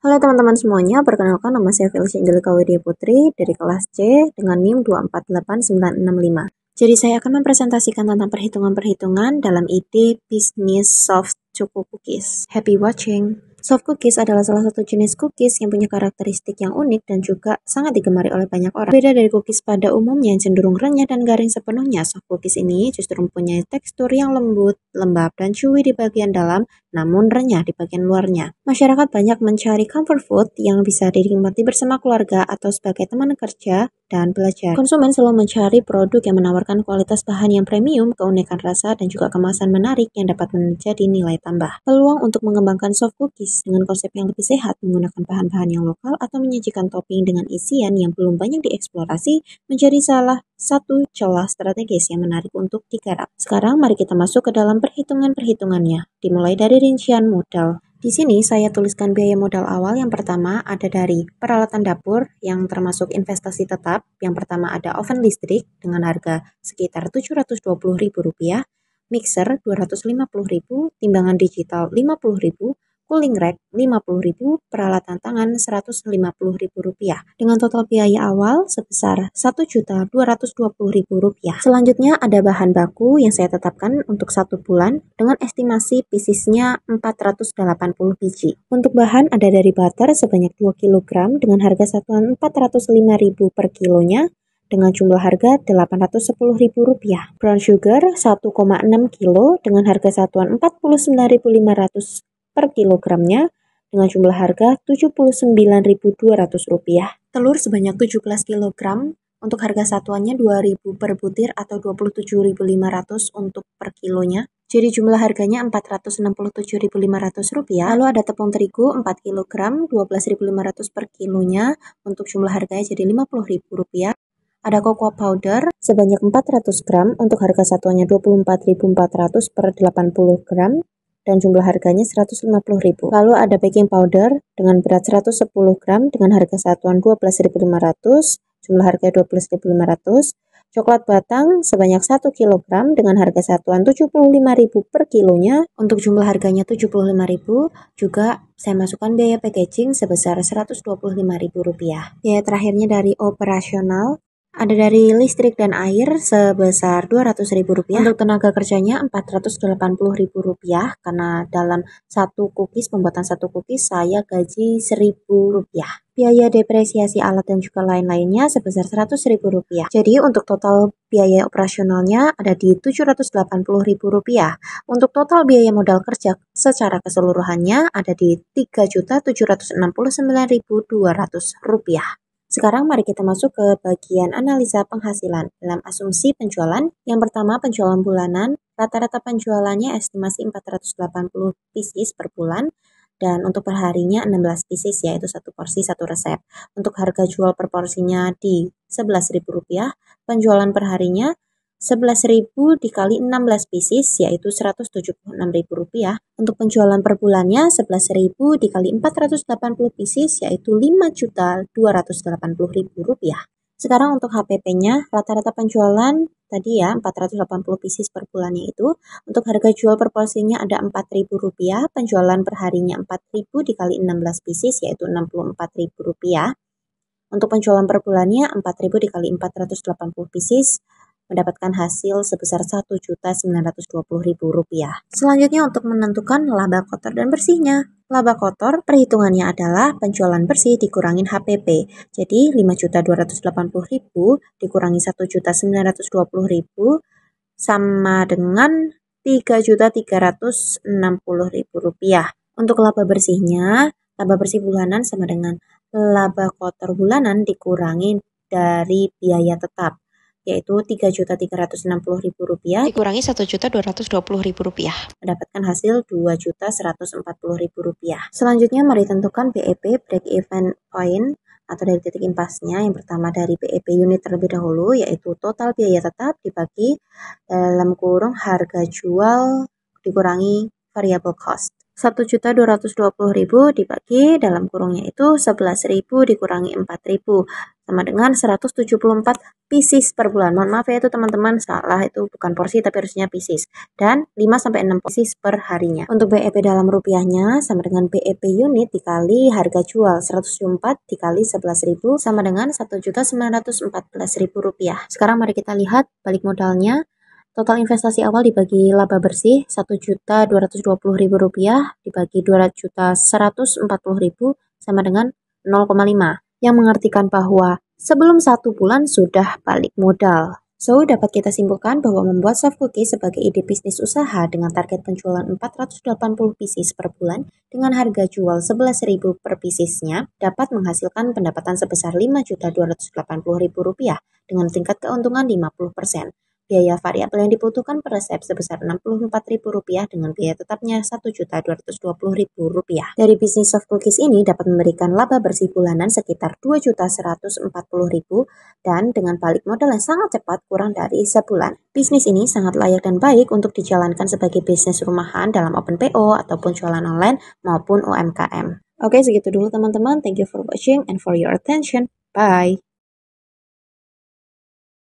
Halo teman-teman semuanya, perkenalkan nama saya Felicia Angelika Widya Putri dari kelas C dengan NIM 248965. Jadi saya akan mempresentasikan tentang perhitungan-perhitungan dalam ide bisnis soft choco cookies. Happy watching! Soft cookies adalah salah satu jenis cookies yang punya karakteristik yang unik dan juga sangat digemari oleh banyak orang. Beda dari cookies pada umumnya yang cenderung renyah dan garing sepenuhnya, soft cookies ini justru mempunyai tekstur yang lembut, lembab, dan chewy di bagian dalam, namun renyah di bagian luarnya. Masyarakat banyak mencari comfort food yang bisa dinikmati bersama keluarga atau sebagai teman kerja dan belajar. Konsumen selalu mencari produk yang menawarkan kualitas bahan yang premium, keunikan rasa, dan juga kemasan menarik yang dapat menjadi nilai tambah. Peluang untuk mengembangkan soft cookies dengan konsep yang lebih sehat, menggunakan bahan-bahan yang lokal, atau menyajikan topping dengan isian yang belum banyak dieksplorasi menjadi salah satu celah strategis yang menarik untuk digarap. Sekarang mari kita masuk ke dalam perhitungan-perhitungannya, dimulai dari rincian modal. Di sini saya tuliskan biaya modal awal. Yang pertama ada dari peralatan dapur yang termasuk investasi tetap. Yang pertama ada oven listrik dengan harga sekitar Rp720.000, mixer Rp250.000, timbangan digital Rp50.000, cooling rack Rp50.000, peralatan tangan Rp150.000 dengan total biaya awal sebesar Rp1.220.000. Selanjutnya ada bahan baku yang saya tetapkan untuk 1 bulan dengan estimasi piecesnya 480 biji. Untuk bahan ada dari butter sebanyak 2 kg dengan harga satuan Rp405.000 per kilonya dengan jumlah harga Rp810.000. Brown sugar 1,6 kg dengan harga satuan Rp49.500 per kilogramnya dengan jumlah harga Rp79.200. Telur sebanyak 17 kg untuk harga satuannya Rp2.000 per butir atau Rp27.500 untuk per kilonya. Jadi jumlah harganya Rp467.500. Lalu ada tepung terigu 4 kg Rp12.500 per kilonya untuk jumlah harganya jadi Rp50.000. Ada cocoa powder sebanyak 400 gram untuk harga satuannya Rp24.400 per 80 gram. Dan jumlah harganya Rp150.000. Lalu ada baking powder dengan berat 110 gram dengan harga satuan Rp12.500, jumlah harga Rp12.500. Coklat batang sebanyak 1 kg dengan harga satuan Rp75.000 per kilonya, untuk jumlah harganya Rp75.000. Juga saya masukkan biaya packaging sebesar Rp125.000. Biaya terakhirnya dari operasional ada dari listrik dan air sebesar Rp200.000. Untuk tenaga kerjanya Rp480.000 karena dalam pembuatan satu cookies saya gaji Rp1.000. Biaya depresiasi alat dan juga lain-lainnya sebesar Rp100.000. Jadi untuk total biaya operasionalnya ada di Rp780.000. Untuk total biaya modal kerja secara keseluruhannya ada di Rp3.769.200. Sekarang mari kita masuk ke bagian analisa penghasilan dalam asumsi penjualan. Yang pertama penjualan bulanan, rata-rata penjualannya estimasi 480 pieces per bulan dan untuk perharinya 16 pieces yaitu 1 porsi 1 resep. Untuk harga jual per porsinya di Rp11.000, penjualan perharinya 11.000 dikali 16 pieces yaitu Rp176.000. Untuk penjualan per bulannya 11.000 dikali 480 pieces yaitu Rp5.280.000. Sekarang untuk HPP-nya rata-rata penjualan tadi ya 480 pieces per bulannya itu. Untuk harga jual per porsinya ada Rp4.000, penjualan per harinya 4.000 dikali 16 pieces yaitu Rp64.000. Untuk penjualan per bulannya 4.000 dikali 480 pieces mendapatkan hasil sebesar Rp1.920.000. Selanjutnya untuk menentukan laba kotor dan bersihnya. Laba kotor perhitungannya adalah penjualan bersih dikurangin HPP. Jadi Rp5.280.000 dikurangi Rp1.920.000 sama dengan Rp3.360.000. Untuk laba bersihnya, laba bersih bulanan sama dengan laba kotor bulanan dikurangi dari biaya tetap, yaitu Rp3.360.000 dikurangi Rp1.220.000 mendapatkan hasil Rp2.140.000. Selanjutnya mari tentukan BEP break even point atau dari titik impasnya. Yang pertama dari BEP unit terlebih dahulu yaitu total biaya tetap dibagi dalam kurung harga jual dikurangi variable cost. Rp1.220.000 dibagi dalam kurungnya itu 11.000 dikurangi 4.000 sama dengan 174 pieces per bulan. Mohon maaf ya itu teman-teman, salah, itu bukan porsi tapi harusnya pieces. Dan 5-6 pieces per harinya. Untuk BEP dalam rupiahnya sama dengan BEP unit dikali harga jual 174 dikali 11.000 sama dengan Rp1.914.000. Sekarang mari kita lihat balik modalnya. Total investasi awal dibagi laba bersih Rp1.220.000 dibagi Rp2.140.000 sama dengan 0,5, yang mengartikan bahwa sebelum 1 bulan sudah balik modal. So, dapat kita simpulkan bahwa membuat soft cookies sebagai ide bisnis usaha dengan target penjualan 480 pieces per bulan dengan harga jual 11.000 per piecesnya dapat menghasilkan pendapatan sebesar Rp5.280.000 dengan tingkat keuntungan 50%. Biaya variabel yang dibutuhkan per resep sebesar Rp64.000 dengan biaya tetapnya Rp1.220.000. Dari bisnis soft cookies ini dapat memberikan laba bersih bulanan sekitar Rp2.140.000 dan dengan balik modal yang sangat cepat kurang dari sebulan. Bisnis ini sangat layak dan baik untuk dijalankan sebagai bisnis rumahan dalam open PO ataupun jualan online maupun UMKM. Oke, segitu dulu teman-teman. Thank you for watching and for your attention. Bye!